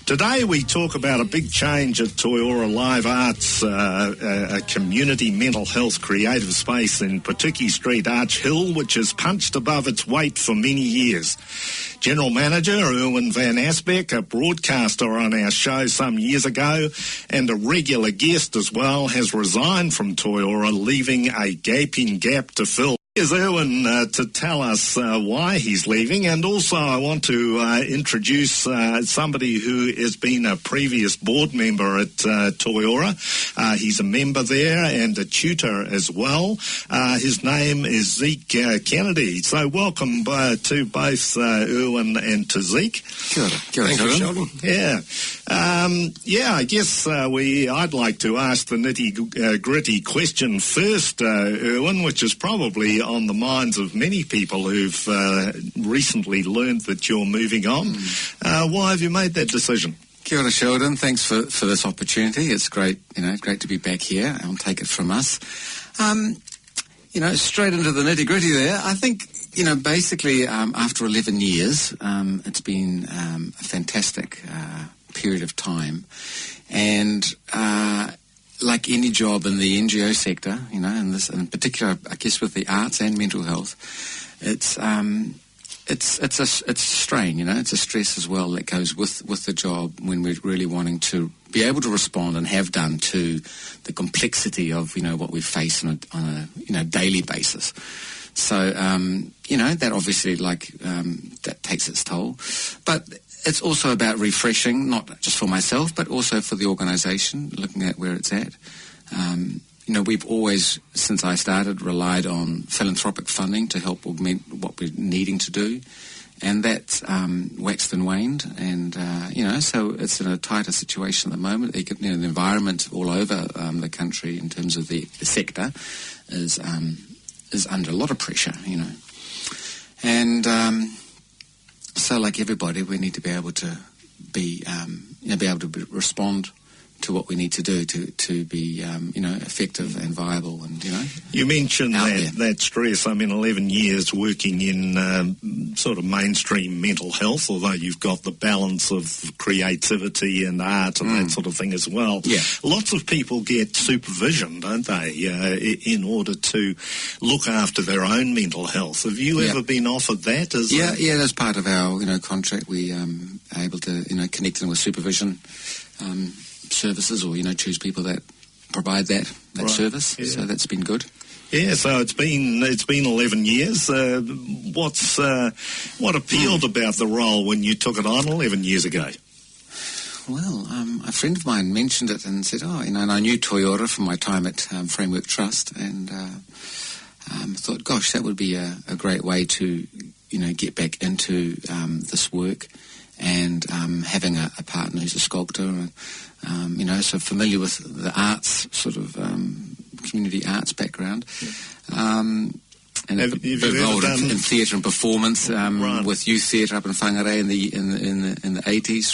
Today we talk about a big change at Toi Ora Live Arts, a community mental health creative space in Patuki Street, Arch Hill, which has punched above its weight for many years. General Manager Erwin van Asbeck, a broadcaster on our show some years ago and a regular guest as well, has resigned from Toi Ora, leaving a gaping gap to fill. Here's Erwin to tell us why he's leaving, and also I want to introduce somebody who has been a previous board member at Toi Ora. He's a member there and a tutor as well. His name is Zeke Kennedy. So welcome to both Erwin and to Zeke. Kia ora. Thank you, Sheldon. Yeah. I guess I'd like to ask the nitty-gritty question first, Erwin, which is probably on the minds of many people who've recently learned that you're moving on. Why have you made that decision? Kia ora, Sheldon. Thanks for this opportunity. It's great, great to be back here. I'll take it from us. Straight into the nitty-gritty there. I think, basically after 11 years, it's been a fantastic period of time. And like any job in the NGO sector, in this, in particular, I guess with the arts and mental health, it's a strain, it's a stress as well that goes with the job when we're really wanting to be able to respond and have done to the complexity of what we face on a daily basis. So that obviously that takes its toll, but it's also about refreshing, not just for myself, but also for the organisation, looking at where it's at. We've always, since I started, relied on philanthropic funding to help augment what we're needing to do. And that's waxed and waned. And, so it's in a tighter situation at the moment. The environment all over the country in terms of the sector is under a lot of pressure, And so, like everybody, we need to be able to respond to what we need to do to be, effective and viable, and You mentioned that stress. 11 years working in sort of mainstream mental health, although you've got the balance of creativity and art and that sort of thing as well. Yeah. Lots of people get supervision, don't they, in order to look after their own mental health. Have you ever been offered that? Yeah, that's part of our contract. We are able to connect them with supervision services, or choose people that provide that service. Yeah. So that's been good. Yeah, so it's been 11 years. What appealed about the role when you took it on 11 years ago? Well, a friend of mine mentioned it and said, and I knew Toi Ora from my time at Framework Trust, and thought, gosh, that would be a great way to get back into this work. And having a partner who's a sculptor, so familiar with the arts, sort of community arts background, and involved in theatre and performance with youth theatre up in Whangarei in the 80s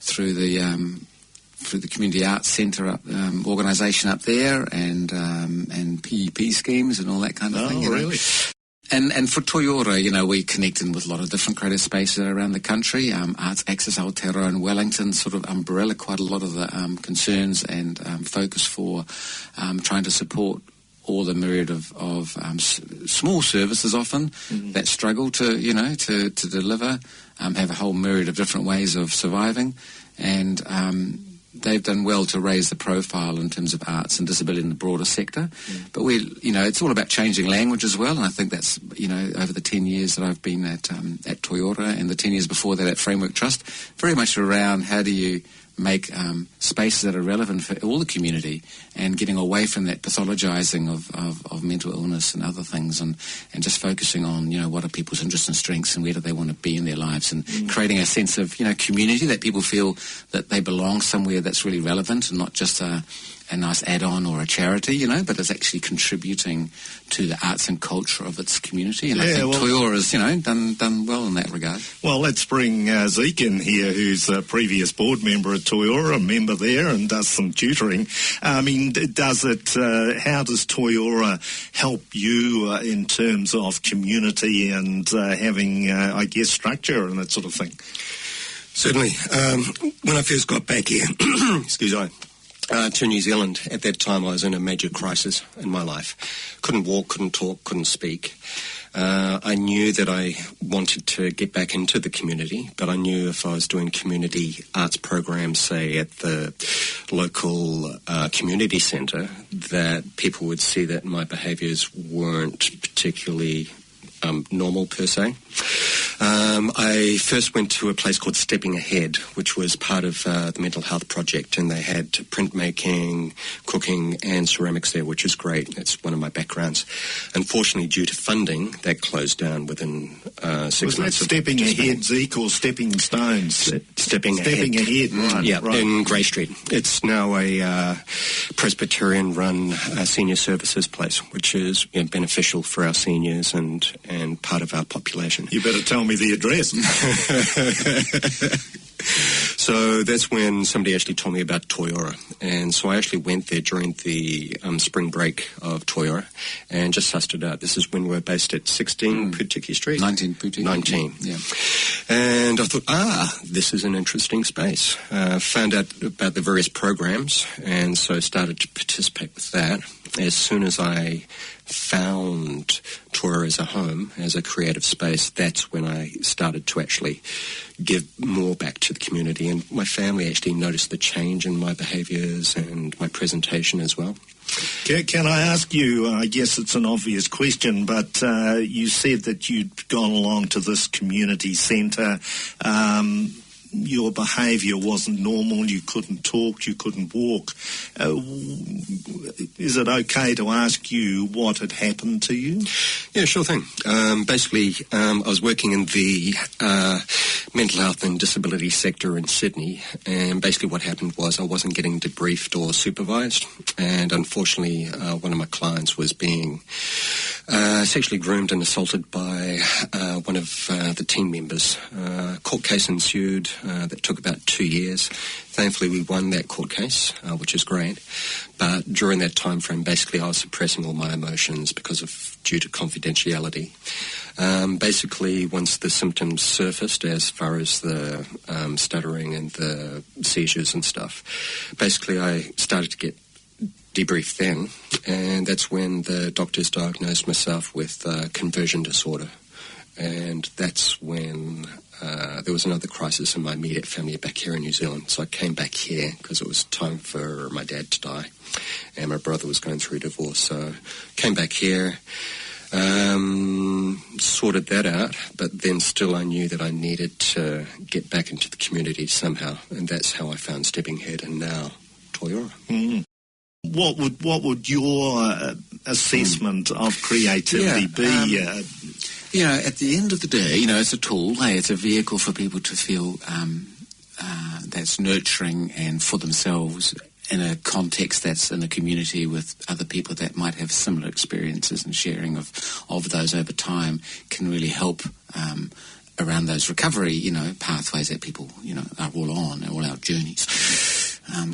through the community arts centre organisation up there, and PEP schemes and all that kind of thing. Really? And for Toi Ora, we connected with a lot of different creative spaces around the country. Arts Access Aotearoa and Wellington sort of umbrella quite a lot of the concerns and focus for trying to support all the myriad of small services often that struggle to deliver, have a whole myriad of different ways of surviving. And they've done well to raise the profile in terms of arts and disability in the broader sector. But it's all about changing language as well. And I think that's, over the 10 years that I've been at Toi Ora and the 10 years before that at Framework Trust, very much around how do you make spaces that are relevant for all the community, and getting away from that pathologizing of mental illness and other things, and just focusing on, what are people's interests and strengths and where do they want to be in their lives, and creating a sense of, community, that people feel that they belong somewhere that's really relevant and not just a nice add-on or a charity, but it's actually contributing to the arts and culture of its community. And I think Toi Ora has, done well in that regard. Well, let's bring Zeke in here, who's a previous board member at Toi Ora, a member there, and does some tutoring. How does Toi Ora help you in terms of community and having, structure and that sort of thing? Certainly. When I first got back here, to New Zealand, at that time I was in a major crisis in my life. Couldn't walk, couldn't talk, couldn't speak. I knew that I wanted to get back into the community, but I knew if I was doing community arts programs, say at the local community centre, that people would see that my behaviours weren't particularly normal per se. I first went to a place called Stepping Ahead, which was part of the Mental Health Project, and they had printmaking, cooking and ceramics there, which is great. That's one of my backgrounds. Unfortunately, due to funding, that closed down within 6 months. Was that Stepping Ahead, Zeke, or Stepping Stones? Stepping Ahead, right. Yeah, right. in Grey Street. It's now a Presbyterian-run senior services place, which is beneficial for our seniors and part of our population. You better tell me the address. So that's when somebody actually told me about Toi Ora. And so I actually went there during the spring break of Toi Ora and just sussed it out. This is when we were based at 16 Putiki Street. 19 Putiki. 19. Yeah. And I thought, this is an interesting space. Found out about the various programs and so started to participate with that. As soon as I found Toi Ora as a home, as a creative space, that's when I started to actually give more back to the community. And my family actually noticed the change in my behaviours and my presentation as well. Can I ask you, I guess it's an obvious question, but you said that you'd gone along to this community centre. Your behaviour wasn't normal, you couldn't talk, you couldn't walk. Is it okay to ask you what had happened to you? Yeah, sure thing. Basically, I was working in the mental health and disability sector in Sydney, and basically what happened was I wasn't getting debriefed or supervised, and unfortunately one of my clients was being sexually groomed and assaulted by one of the team members. Court case ensued that took about 2 years. Thankfully, we won that court case, which is great. But during that time frame, basically, I was suppressing all my emotions due to confidentiality. Basically, once the symptoms surfaced, as far as the stuttering and the seizures and stuff, basically, I started to get debriefed then, and that's when the doctors diagnosed myself with conversion disorder. And that's when there was another crisis in my immediate family back here in New Zealand. So I came back here because it was time for my dad to die and my brother was going through a divorce. So came back here, sorted that out, but then still I knew that I needed to get back into the community somehow, and that's how I found Stepping Ahead and now Toi Ora. Mm. What would your assessment of creativity be? At the end of the day, it's a tool. Hey, it's a vehicle for people to feel that's nurturing and for themselves in a context that's in a community with other people that might have similar experiences, and sharing of those over time can really help around those recovery, pathways that people, are all our journeys.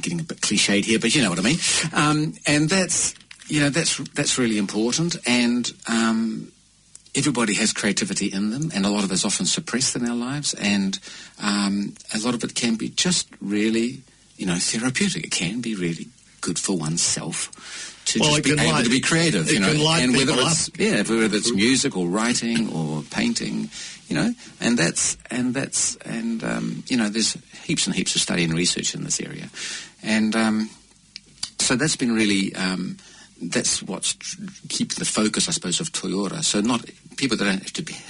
Getting a bit cliched here, but you know what I mean. And that's really important. And everybody has creativity in them, and a lot of it's often suppressed in our lives. And a lot of it can be just really, therapeutic. It can be really good for oneself to just be able to be creative. And whether it's music or writing or painting. There's heaps and heaps of study and research in this area, and so that's been really that's what's keeps the focus, I suppose, of Toi Ora. So not people that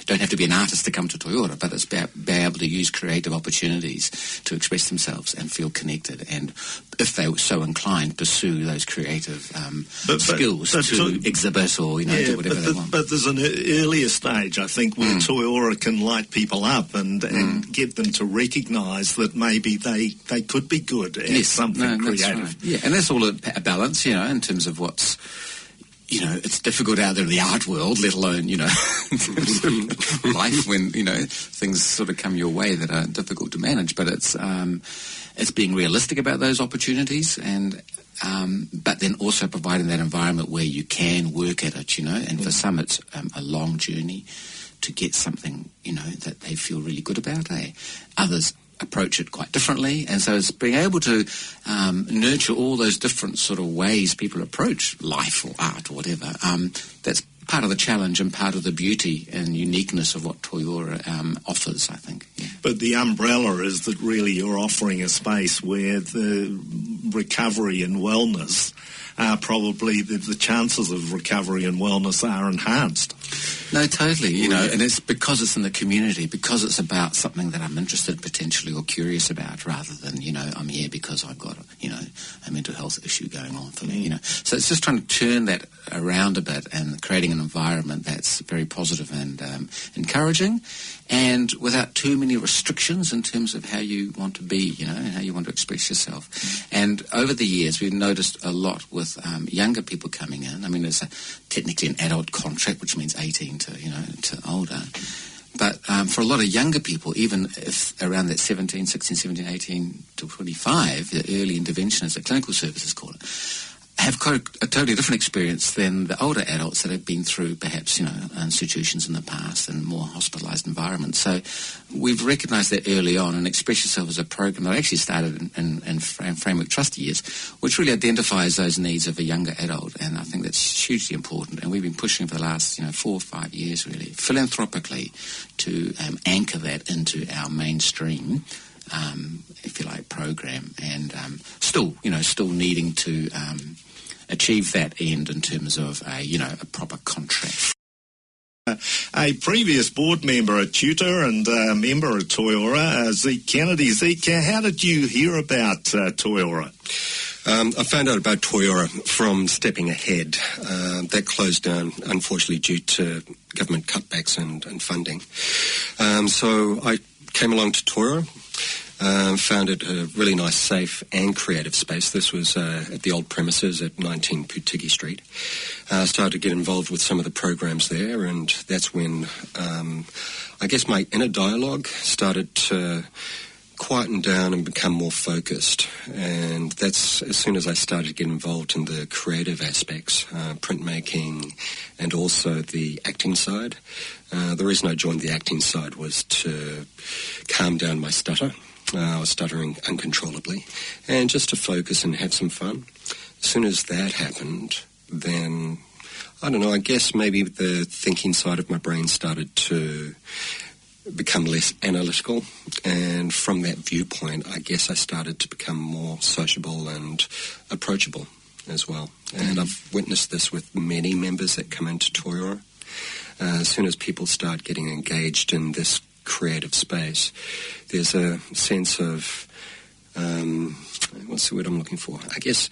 don't have to be an artist to come to Toi Ora, but it's be able to use creative opportunities to express themselves and feel connected, and if they were so inclined, pursue those creative skills to exhibit or do whatever they want. But there's an earlier stage, I think, where Toi Ora can light people up and get them to recognise that maybe they could be good at something creative. Right. Yeah, and that's all a balance, in terms of what's. It's difficult out there in the art world, let alone, life when, things sort of come your way that are difficult to manage. But it's being realistic about those opportunities, and but then also providing that environment where you can work at it, and for some it's a long journey to get something, that they feel really good about. Others approach it quite differently. And so it's being able to nurture all those different sort of ways people approach life or art or whatever. That's part of the challenge and part of the beauty and uniqueness of what Toi Ora offers, I think. Yeah. But the umbrella is that really you're offering a space where the recovery and wellness are probably the chances of recovery and wellness are enhanced. No, totally, you know, and it's because it's in the community, because it's about something that I'm interested potentially or curious about, rather than, you know, I'm here because I've got, you know, a mental health issue going on for me, you know. So it's just trying to turn that around a bit and creating an environment that's very positive and encouraging, and without too many restrictions in terms of how you want to be, you know, and how you want to express yourself. And over the years, we've noticed a lot with younger people coming in. I mean, there's technically an adult contract, which means 18 to older. But for a lot of younger people, even if around that 16, 17, 18 to 25, the early interventionists, the clinical services call it, have quite a totally different experience than the older adults that have been through perhaps, you know, institutions in the past and more hospitalised environments. So we've recognised that early on, and Express Yourself as a program that actually started in Framework Trust years, which really identifies those needs of a younger adult, and I think that's hugely important. And we've been pushing for the last, 4 or 5 years, really, philanthropically, to anchor that into our mainstream, if you like, program, and still needing to achieve that end in terms of a proper contract. A previous board member, a tutor and a member of Toi Ora, Zeke Kennedy. Zeke, how did you hear about Toi Ora? I found out about Toi Ora from Stepping Ahead. That closed down, unfortunately, due to government cutbacks and funding. So I came along to Toi Ora. Found it a really nice, safe and creative space. This was at the old premises at 19 Putigi Street. Started to get involved with some of the programs there, and that's when I guess my inner dialogue started to quieten down and become more focused. And that's as soon as I started to get involved in the creative aspects, printmaking, and also the acting side. The reason I joined the acting side was to calm down my stutter. I was stuttering uncontrollably, and just to focus and have some fun. As soon as that happened, then, I don't know, I guess maybe the thinking side of my brain started to become less analytical, and from that viewpoint, I guess I started to become more sociable and approachable as well. And I've witnessed this with many members that come into Toi Ora. As soon as people start getting engaged in this creative space, there's a sense of, what's the word I'm looking for? I guess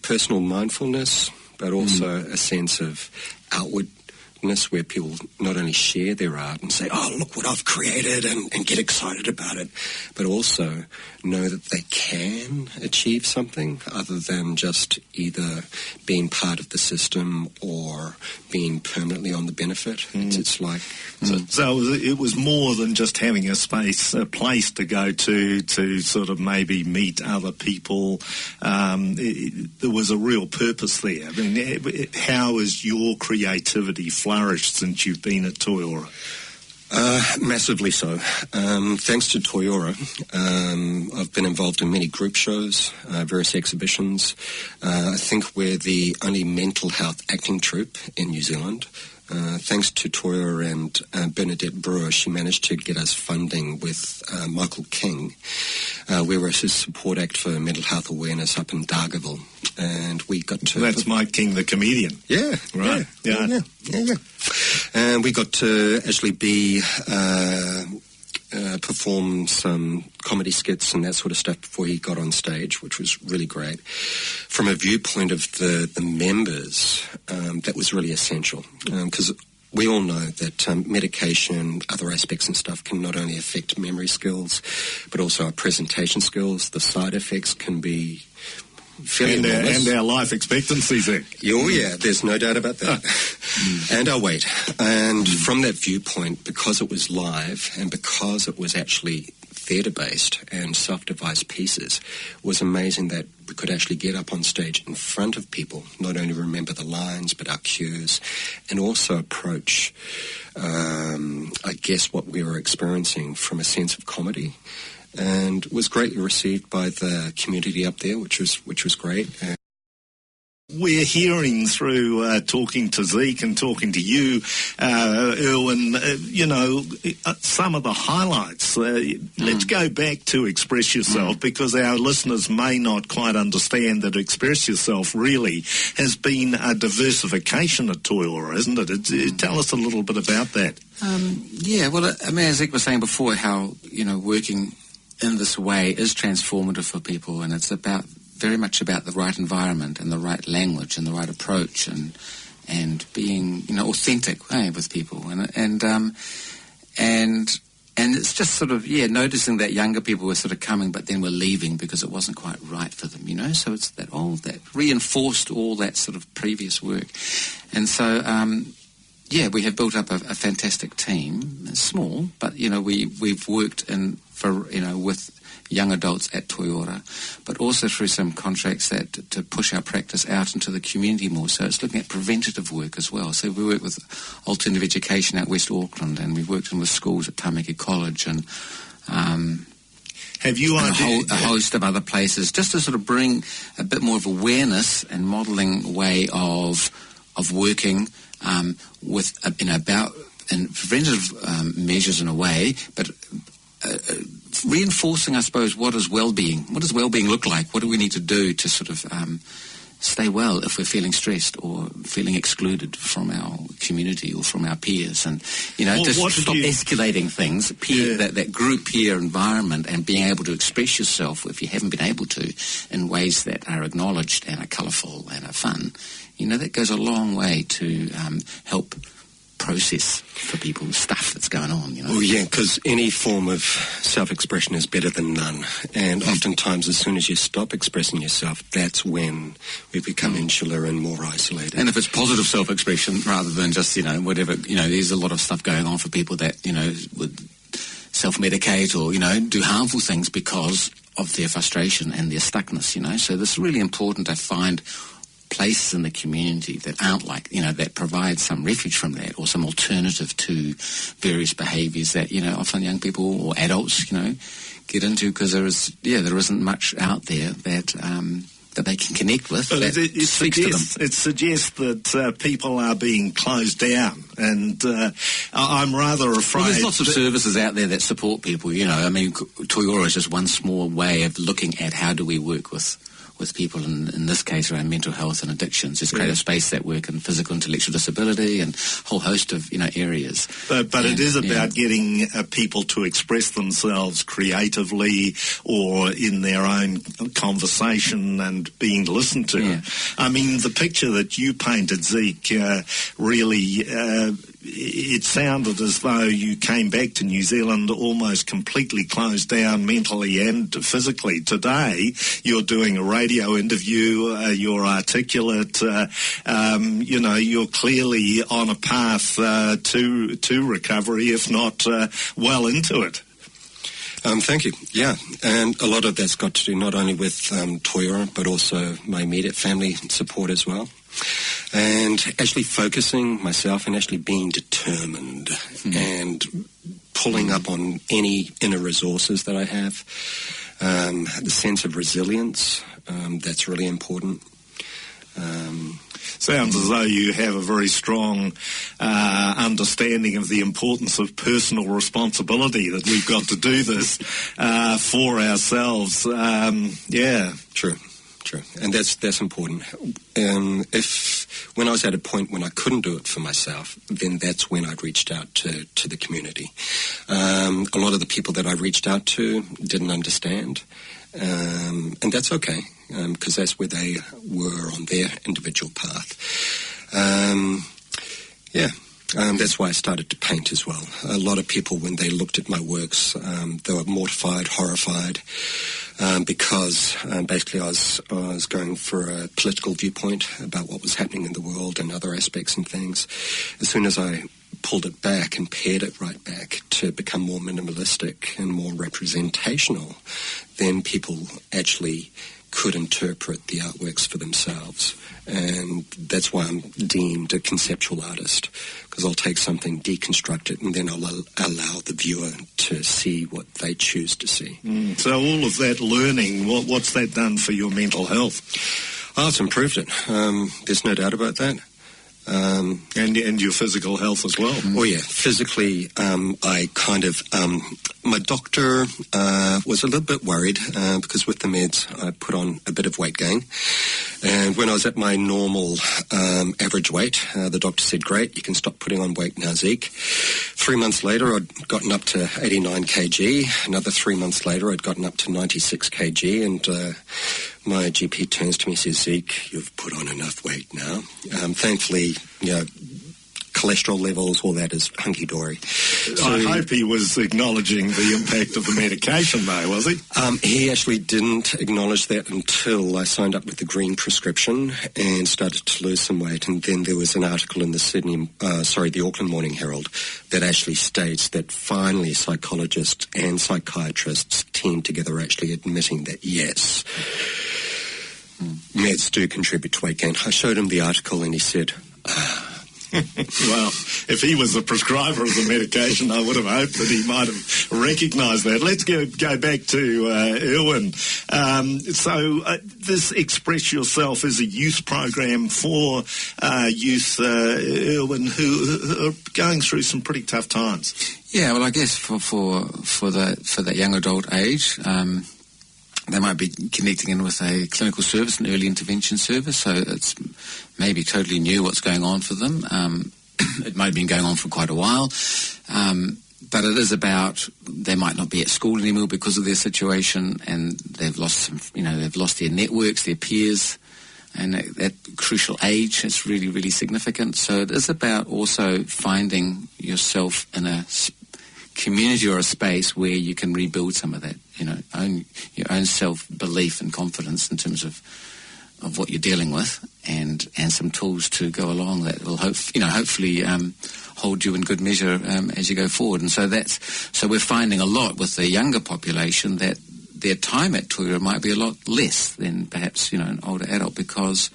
personal mindfulness, but also a sense of outwardness where people not only share their art and say, oh, look what I've created, and get excited about it, but also know that they can achieve something other than just either being part of the system or being permanently on the benefit. It's like... So it was more than just having a space, a place to go to sort of maybe meet other people. There was a real purpose there. I mean, how has your creativity flourished since you've been at Toi Ora? Massively so. Thanks to Toi Ora, I've been involved in many group shows, various exhibitions. I think we're the only mental health acting troupe in New Zealand. Thanks to Toi Ora and Bernadette Brewer, she managed to get us funding with Michael King. We were his support act for mental health awareness up in Dargaville, and we got to... That's Mike King, the comedian. Yeah. Right. Yeah. And we got to actually be... perform some comedy skits and that sort of stuff before he got on stage, which was really great. From a viewpoint of the members, that was really essential, because we all know that medication, other aspects and stuff can not only affect memory skills, but also our presentation skills. The side effects can be fairly enormous. And our life expectancies. Oh, yeah, there's no doubt about that. And our weight. And from that viewpoint, because it was live and because it was actually theatre-based and self-devised pieces, it was amazing that we could actually get up on stage in front of people, not only remember the lines, but our cues, and also approach, I guess, what we were experiencing from a sense of comedy. and was greatly received by the community up there, which was great. We're hearing through talking to Zeke and talking to you, Erwin, some of the highlights. Let's go back to Express Yourself, because our listeners may not quite understand that Express Yourself really has been a diversification at Toi Ora, isn't it? Tell us a little bit about that. As Zeke was saying before, how, working in this way is transformative for people, and it's very much about the right environment and the right language and the right approach and being authentic with people and it's just sort of noticing that younger people were sort of coming but then were leaving because it wasn't quite right for them, so it's that reinforced all that sort of previous work. And so we have built up a fantastic team. It's small, but we've worked with young adults at Toi Ora, but also through some contracts to push our practice out into the community more. So it's looking at preventative work as well. So we work with alternative education at West Auckland, and we've worked in with schools at Tamaki College, and have you a host of other places, just to sort of bring a bit more of awareness and modelling way of working with about and preventative measures in a way, but reinforcing, I suppose, what does well-being look like? What do we need to do to sort of stay well if we're feeling stressed or feeling excluded from our community or from our peers? And, just stop escalating things, that group peer environment, and being able to express yourself if you haven't been able to in ways that are acknowledged and are colourful and are fun. That goes a long way to help process for people stuff that's going on, Well, because any form of self-expression is better than none. And oftentimes, as soon as you stop expressing yourself, that's when we become insular and more isolated. And if it's positive self-expression rather than just, whatever, there's a lot of stuff going on for people that, would self-medicate or, do harmful things because of their frustration and their stuckness, So this is really important to find places in the community that aren't like, that provide some refuge from that or some alternative to various behaviours that, often young people or adults, get into, because there isn't much out there that they can connect with. But it suggests that people are being closed down, and I'm rather afraid. Well, there's lots of services out there that support people, Toi Ora is just one small way of looking at how do we work with people, in this case around mental health and addictions. It's create a space that work in physical intellectual disability and a whole host of areas. But it is about getting people to express themselves creatively or in their own conversation and being listened to. Yeah. I mean, the picture that you painted, Zeke, really it sounded as though you came back to New Zealand almost completely closed down mentally and physically. Today, you're doing a radio interview, you're articulate, you're clearly on a path to recovery, if not well into it. Thank you. Yeah, and a lot of that's got to do not only with Toi Ora, but also my immediate family support as well. And actually focusing myself and actually being determined and pulling up on any inner resources that I have. The sense of resilience, that's really important. Sounds as though you have a very strong understanding of the importance of personal responsibility, that we've got to do this for ourselves. True, and that's important. When I was at a point when I couldn't do it for myself, then that's when I'd reached out to the community. A lot of the people that I reached out to didn't understand, and that's okay, because that's where they were on their individual path. That's why I started to paint as well. A lot of people, when they looked at my works, they were mortified, horrified, because basically I was going for a political viewpoint about what was happening in the world and other aspects and things. As soon as I pulled it back and pared it right back to become more minimalistic and more representational, then people actually could interpret the artworks for themselves. And that's why I'm deemed a conceptual artist, because I'll take something, deconstruct it, and then I'll allow the viewer to see what they choose to see. So all of that learning, what's that done for your mental health? Oh, it's improved it. There's no doubt about that. And your physical health as well. Oh yeah, physically, I kind of, my doctor was a little bit worried because with the meds I put on a bit of weight gain, and when I was at my normal average weight, the doctor said, great, you can stop putting on weight now, Zeke. 3 months later I'd gotten up to 89 kg, another 3 months later I'd gotten up to 96 kg, and my GP turns to me and says, Zeke, you've put on enough weight now. Thankfully, cholesterol levels, all that is hunky-dory. So I hope he was acknowledging the impact of the medication, though, was he? He actually didn't acknowledge that until I signed up with the green prescription and started to lose some weight. And then there was an article in the Auckland Morning Herald that actually states that finally psychologists and psychiatrists teamed together actually admitting that, yes, meds do contribute to weight gain. I showed him the article and he said, well, if he was the prescriber of the medication, I would have hoped that he might have recognised that. Let's go back to Erwin. This Express Yourself is a youth program for youth, Erwin, who are going through some pretty tough times. Yeah, well, I guess for that young adult age, they might be connecting in with a clinical service, an early intervention service, so it's maybe totally new what's going on for them. It might have been going on for quite a while, but it is about they might not be at school anymore because of their situation, and they've lost they've lost their networks, their peers, and at that crucial age, it's really, really significant. So it is about also finding yourself in a community or a space where you can rebuild some of that, your own self-belief and confidence in terms of what you're dealing with, and some tools to go along that will hopefully hold you in good measure as you go forward. And so we're finding a lot with the younger population that their time at Toi Ora might be a lot less than perhaps an older adult, because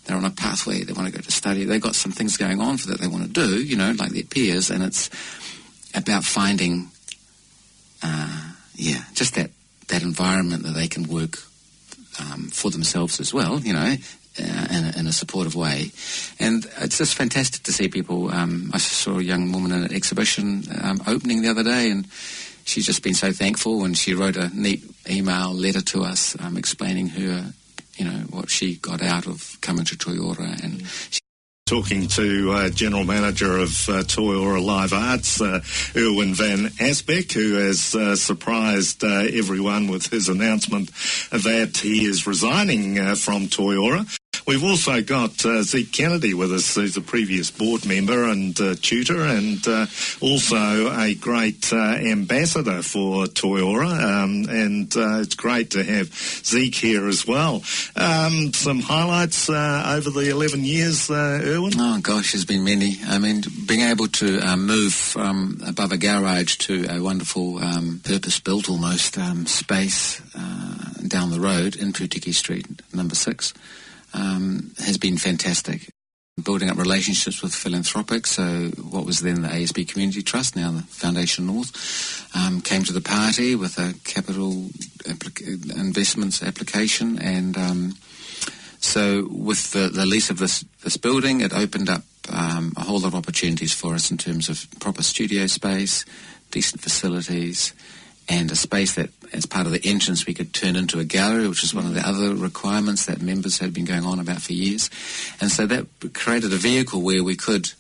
they're on a pathway, they want to go to study, they've got some things going on that they want to do, like their peers, and it's about finding, just that environment that they can work for themselves as well, in a supportive way. And it's just fantastic to see people. I saw a young woman in an exhibition opening the other day, and she's just been so thankful, and she wrote a neat email letter to us explaining her, what she got out of coming to Toi Ora, and talking to General Manager of Toi Ora Live Arts, Erwin van Asbeck, who has surprised everyone with his announcement that he is resigning from Toi Ora. We've also got Zeke Kennedy with us, who's a previous board member and tutor, and also a great ambassador for Toi Ora, and it's great to have Zeke here as well. Some highlights over the 11 years, Erwin? Oh gosh, there's been many. I mean, being able to move from above a garage to a wonderful purpose-built almost space down the road in Putiki Street, number 6, has been fantastic. Building up relationships with philanthropic, so what was then the ASB Community Trust, now the Foundation North, came to the party with a capital investments application, and so with the lease of this building, it opened up a whole lot of opportunities for us in terms of proper studio space, decent facilities, and a space that, as part of the entrance, we could turn into a gallery, which is one of the other requirements that members had been going on about for years. And so that created a vehicle where we could,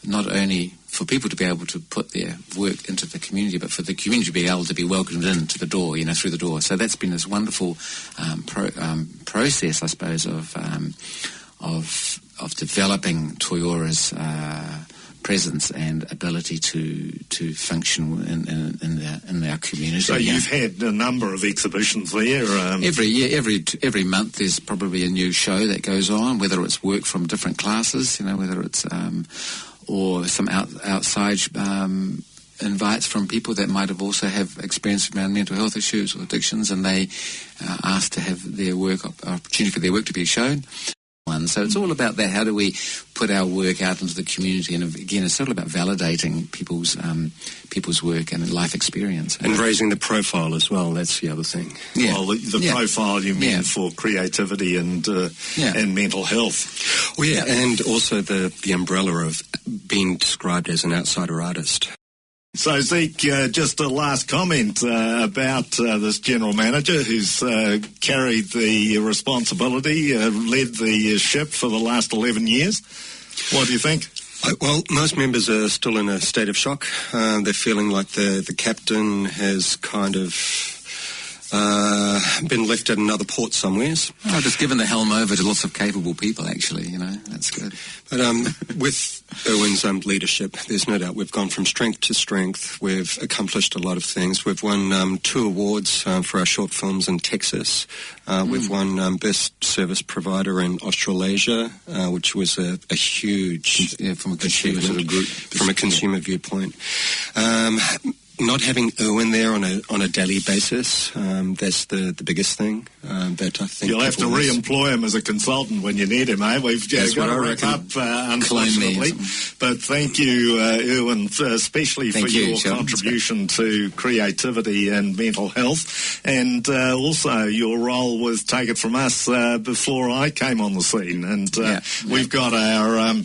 not only for people to be able to put their work into the community, but for the community to be able to be welcomed into the door, through the door. So that's been this wonderful process, I suppose, of developing Toi Ora's presence and ability to function in our community. So you've had a number of exhibitions there. Every year, every month, there's probably a new show that goes on, whether it's work from different classes, whether it's or some outside invites from people that might have also have experience around mental health issues or addictions, and they ask to have their work, opportunity for their work to be shown. So it's all about that. How do we put our work out into the community? And again, it's all about validating people's work and life experience. And raising the profile as well. That's the other thing. Yeah. Well, the profile you mean for creativity and mental health. Well, and also the umbrella of being described as an outsider artist. So, Zeke, just a last comment about this general manager who's carried the responsibility, led the ship for the last 11 years. What do you think? Well, most members are still in a state of shock. They're feeling like the captain has kind of been left at another port somewheres. Oh, just given the helm over to lots of capable people, actually, that's good. But with Erwin's leadership, there's no doubt we've gone from strength to strength. We've accomplished a lot of things. We've won 2 awards for our short films in Texas. We've won Best Service Provider in Australasia, which was a huge from a consumer sort of group. From a consumer viewpoint. Not having Erwin there on a daily basis, that's the biggest thing that I think... You'll have to re-employ him as a consultant when you need him, eh? We've got to wrap up, unfortunately. But thank you, Erwin, especially for your contribution to creativity and mental health, and also your role with Take It From Us before I came on the scene. And we've got our...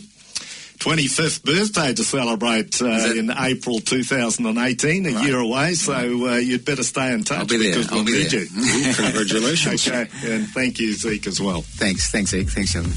25th birthday to celebrate in April 2018, a year away, so you'd better stay in touch. I'll be there. Because we'll need you. Congratulations. Okay, and thank you, Zeke, as well. Thanks, Zeke. Thanks, Erwin.